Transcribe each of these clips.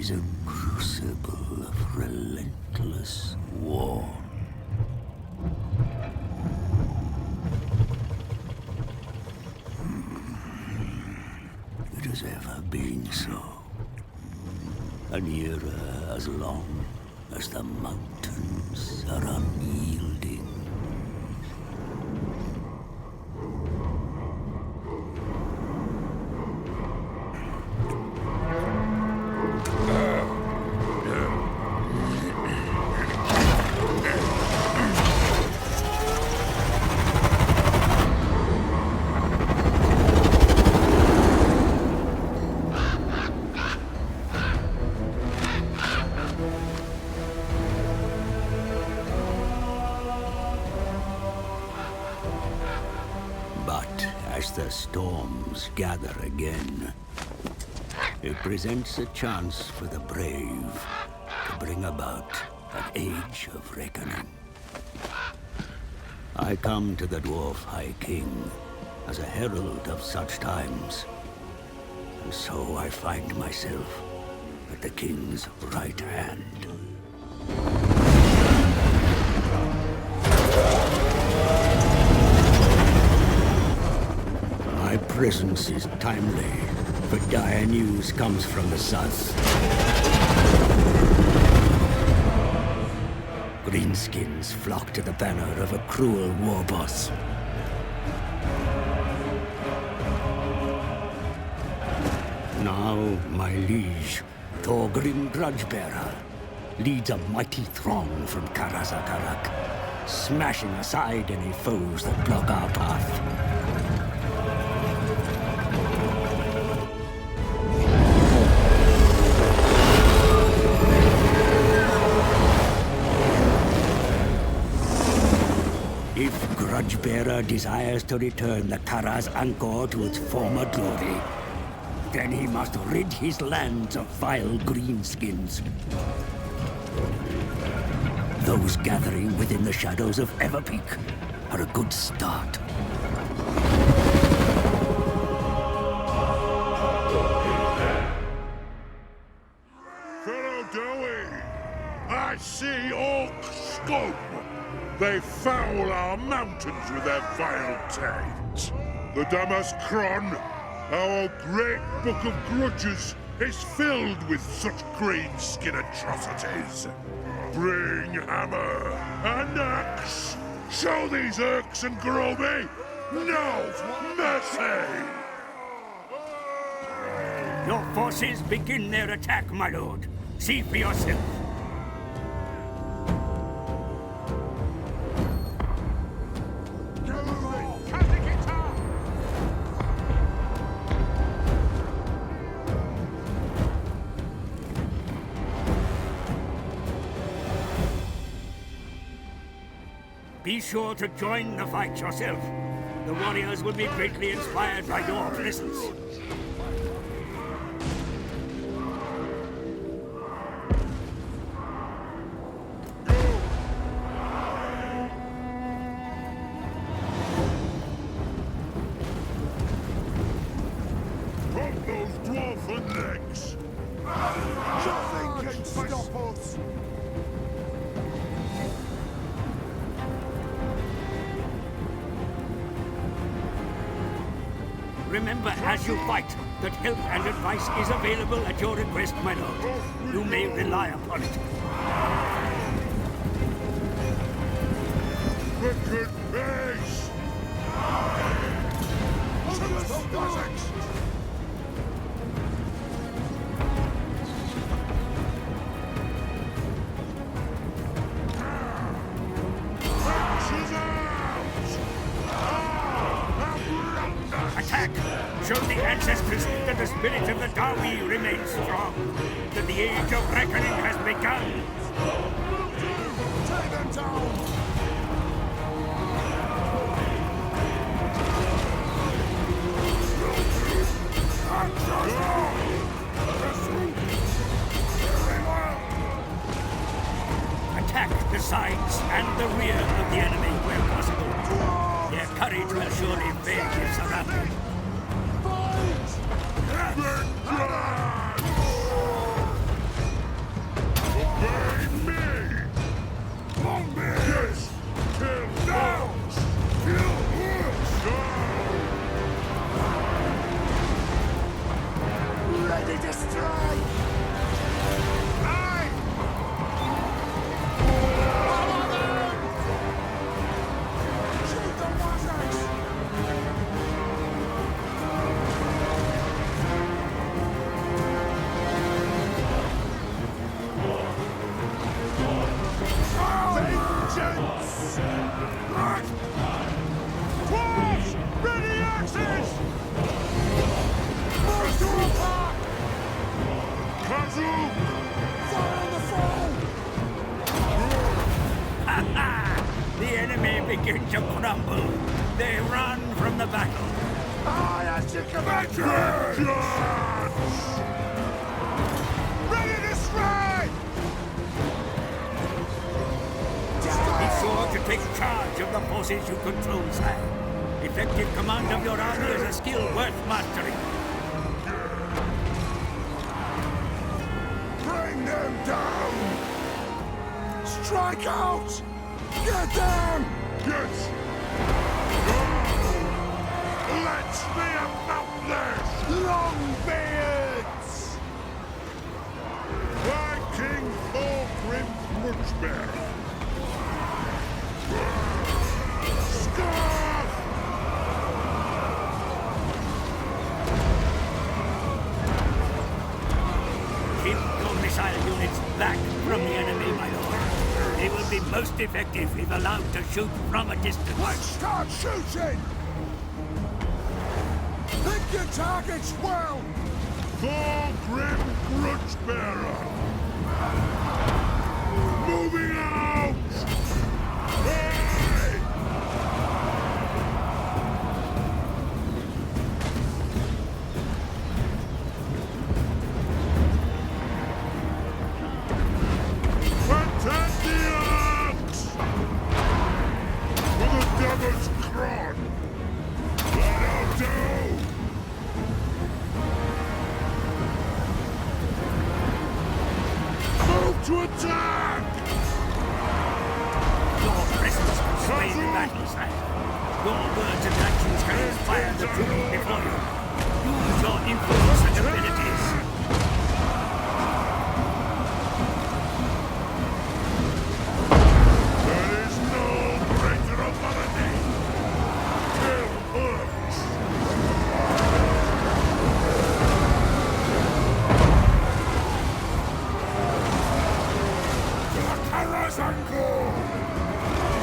is a crucible of relentless war. It has ever been so. An era as long as the mountains are unyielding. As the storms gather again, it presents a chance for the brave to bring about an age of reckoning. I come to the Dwarf High King as a herald of such times, and so I find myself at the King's right hand. My presence is timely, for dire news comes from the south. Greenskins flock to the banner of a cruel war boss. Now, my liege, Thorgrim Grudgebearer, leads a mighty throng from Karazakarak, smashing aside any foes that block our path. If Grudgebearer desires to return the Karaz Angkor to its former glory, then he must rid his lands of vile greenskins. Those gathering within the shadows of Everpeak are a good start. Fellow Dowie, I see orc scope. They foul our mountains with their vile tales. The Damas Kron, our great book of grudges, is filled with such greenskin atrocities. Bring hammer and axe. Show these Urks and Groby no mercy! Your forces begin their attack, my lord. See for yourself. Be sure to join the fight yourself. The warriors will be greatly inspired by your presence. Put those dwarfen legs! Nothing can stop us! Remember, as you fight, that help and advice is available at your request, my lord. You may rely upon it. Wicked base! To the Sussex! Attack! Show the ancestors that the spirit of the Dawi remains strong. That the age of reckoning has begun. Take them down! Attack the sides and the rear of the enemy where possible. Their courage will surely fail if surrounded. Yes! Kill dogs! Kill wolves! Ready to strike! Aye! Shoot the buzzards! Vengeance! Right! Dwarves! Ready axes! Move to attack! Kazoo! Fire on the foe! The enemy begin to crumble. They run from the battle. Aye, as you command! Vengeance! Ready to strike! Be sure to take charge of the forces you control, sire. Effective command of your army is a skill worth mastering. Bring them down! Strike out! Get them! Yes! Let's be about this! Longbeards! By King Thorgrim Grudgebearer! Scarf! Keep your missile units back from the enemy, my lord. They will be most effective if allowed to shoot from a distance. Let's start shooting! Pick your targets well! Thorgrim Grudgebearer! Moving out! Hey! Attack the ox! For the devil's cron! That'll do! Move to attack! Your presence can sway the battle, sire. Your words and actions can inspire the troops before you. Use your influence and abilities. There is no greater ability! Kill orcs!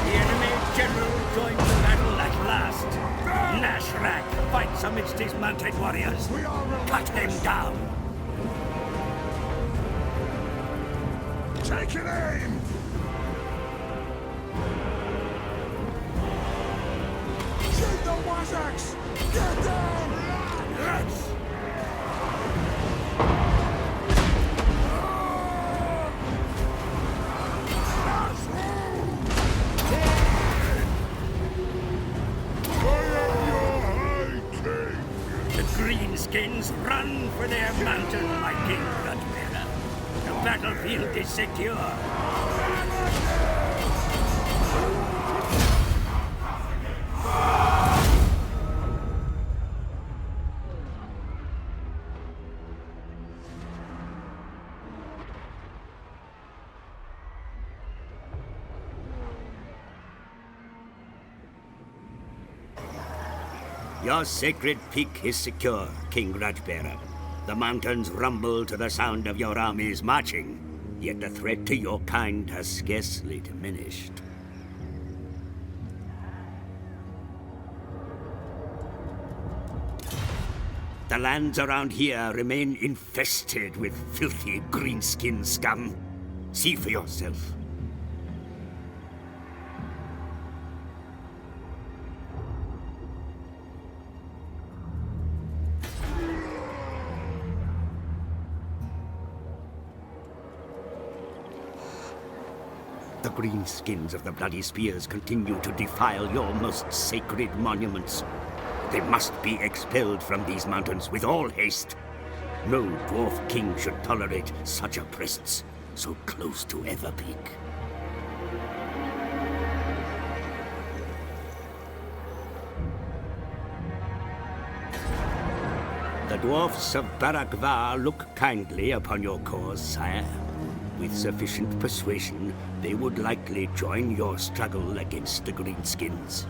The enemy general joins the battle at last. Nashrak fights amidst his mounted warriors. Cut him down. Take an aim! Shoot the Wazzaks! Get them! Yes! I am your High King! The Greenskins run for their mountain, my King Grudgebearer. The battlefield is secure. Your sacred peak is secure, King Grudgebearer. The mountains rumble to the sound of your armies marching, yet the threat to your kind has scarcely diminished. The lands around here remain infested with filthy greenskin scum. See for yourself. The greenskins of the Bloody Spears continue to defile your most sacred monuments. They must be expelled from these mountains with all haste. No dwarf king should tolerate such a presence so close to Everpeak. The dwarfs of Barakvar look kindly upon your cause, sire. With sufficient persuasion, they would likely join your struggle against the Greenskins.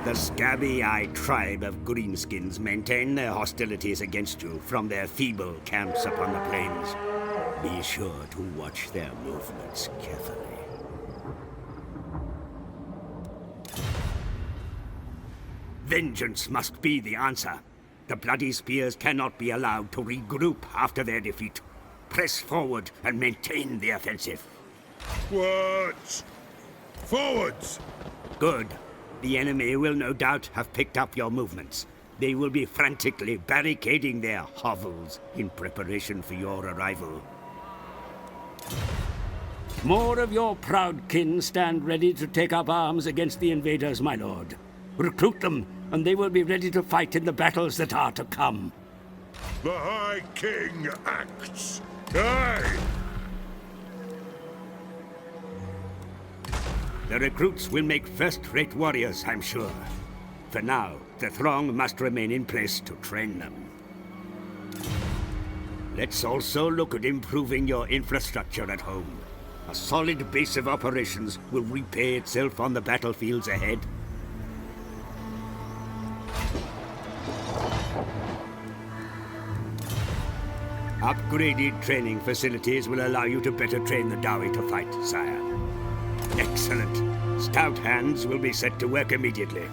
The scabby-eyed tribe of Greenskins maintain their hostilities against you from their feeble camps upon the plains. Be sure to watch their movements carefully. Vengeance must be the answer. The Bloody Spears cannot be allowed to regroup after their defeat. Press forward and maintain the offensive. What? Forwards! Good. The enemy will no doubt have picked up your movements. They will be frantically barricading their hovels in preparation for your arrival. More of your proud kin stand ready to take up arms against the invaders, my lord. Recruit them, and they will be ready to fight in the battles that are to come. The High King acts. Aye! The recruits will make first-rate warriors, I'm sure. For now, the throng must remain in place to train them. Let's also look at improving your infrastructure at home. A solid base of operations will repay itself on the battlefields ahead. Upgraded training facilities will allow you to better train the Dawi to fight, sire. Excellent. Stout hands will be set to work immediately.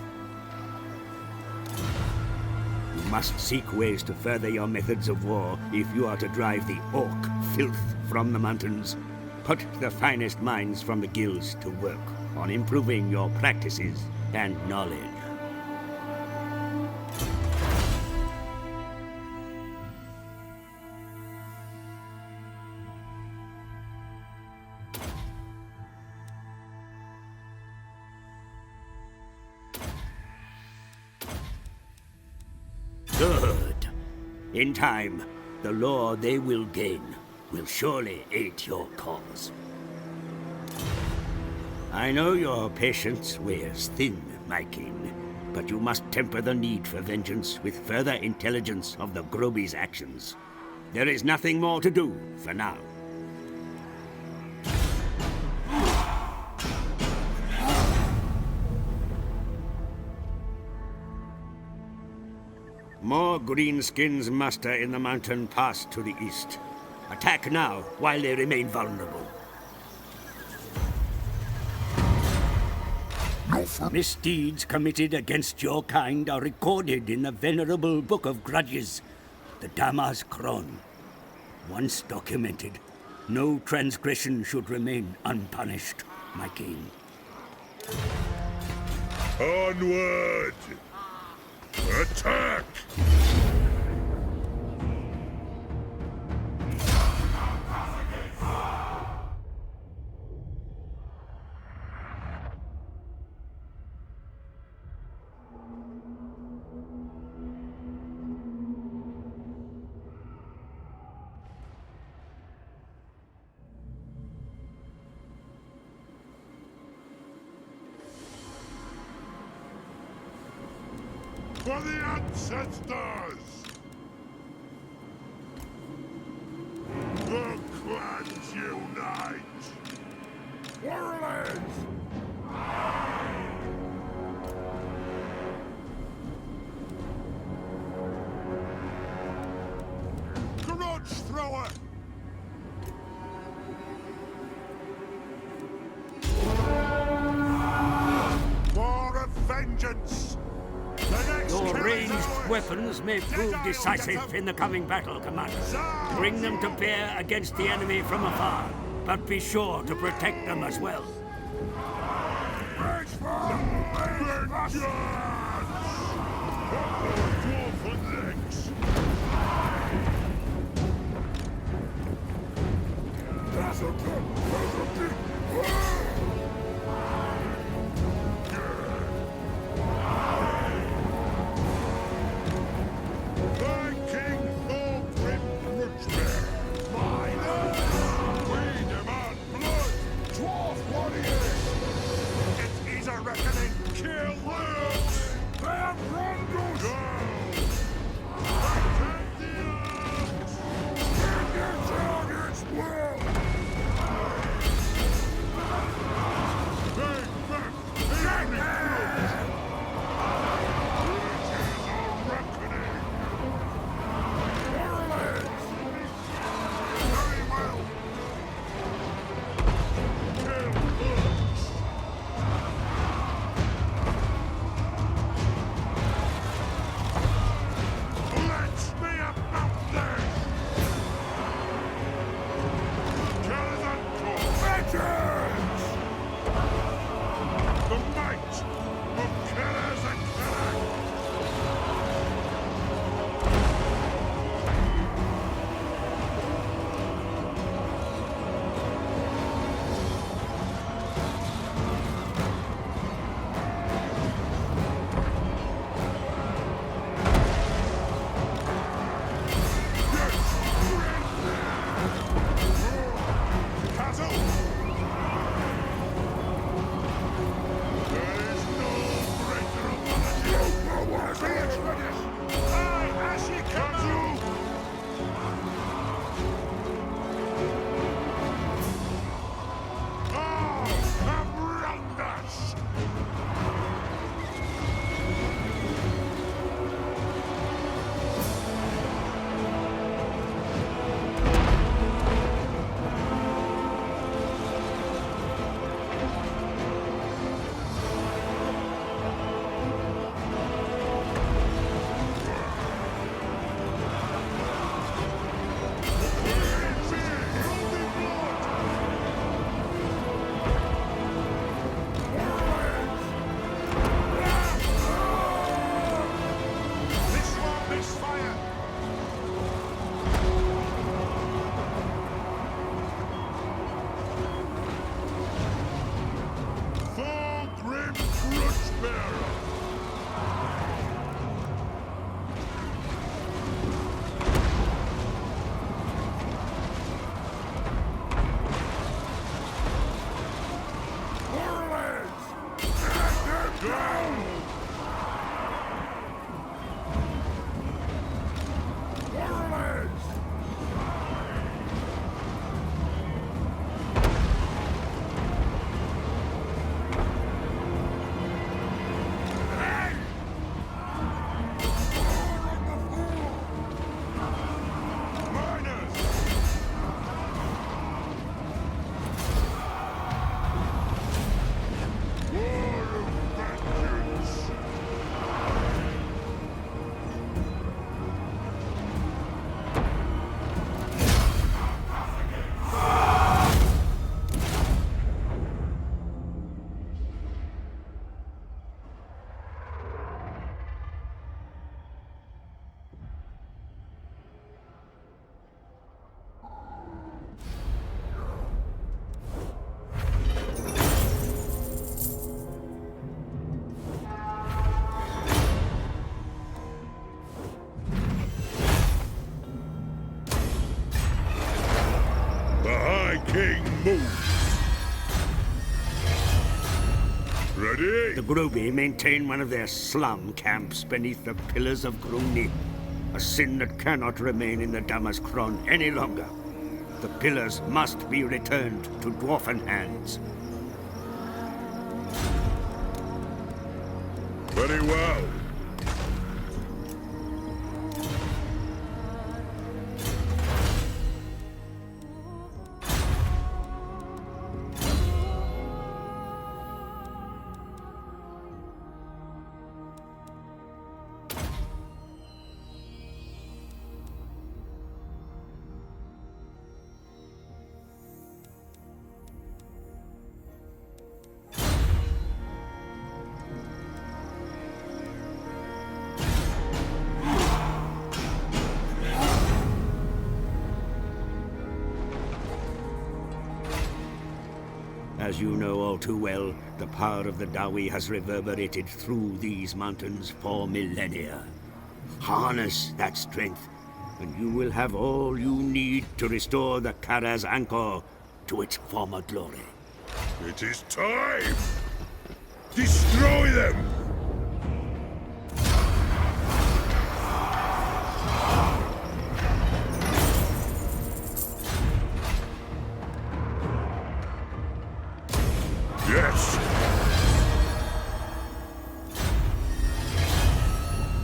You must seek ways to further your methods of war if you are to drive the orc filth from the mountains. Put the finest minds from the guilds to work on improving your practices and knowledge. Good. In time, the lore they will gain will surely aid your cause. I know your patience wears thin, my king, but you must temper the need for vengeance with further intelligence of the Groby's actions. There is nothing more to do for now. More Greenskins muster in the mountain pass to the east. Attack now, while they remain vulnerable. Misdeeds committed against your kind are recorded in the venerable Book of Grudges, the Damas Kron. Once documented, no transgression should remain unpunished, my king. Onward! Attack! For the ancestors! The clans unite! Warriors! Grudge thrower! War of vengeance! Your ranged weapons may prove decisive in the coming battle, Commander. Bring them to bear against the enemy from afar, but be sure to protect them as well. king moves. Ready? The Groby maintain one of their slum camps beneath the Pillars of Grumni. A sin that cannot remain in the Damaskron any longer. The pillars must be returned to Dwarfen hands. Very well. As you know all too well, the power of the Dawi has reverberated through these mountains for millennia. Harness that strength, and you will have all you need to restore the Karaz Angkor to its former glory. It is time! Destroy them! Yes!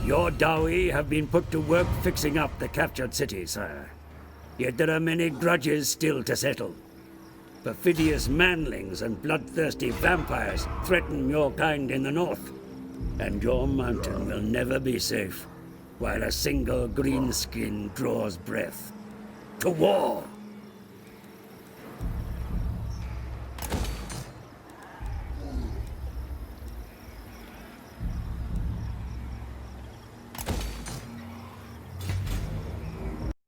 Your Dawi have been put to work fixing up the captured city, sire. Yet there are many grudges still to settle. Perfidious manlings and bloodthirsty vampires threaten your kind in the north. And your mountain will never be safe, while a single greenskin draws breath. To war!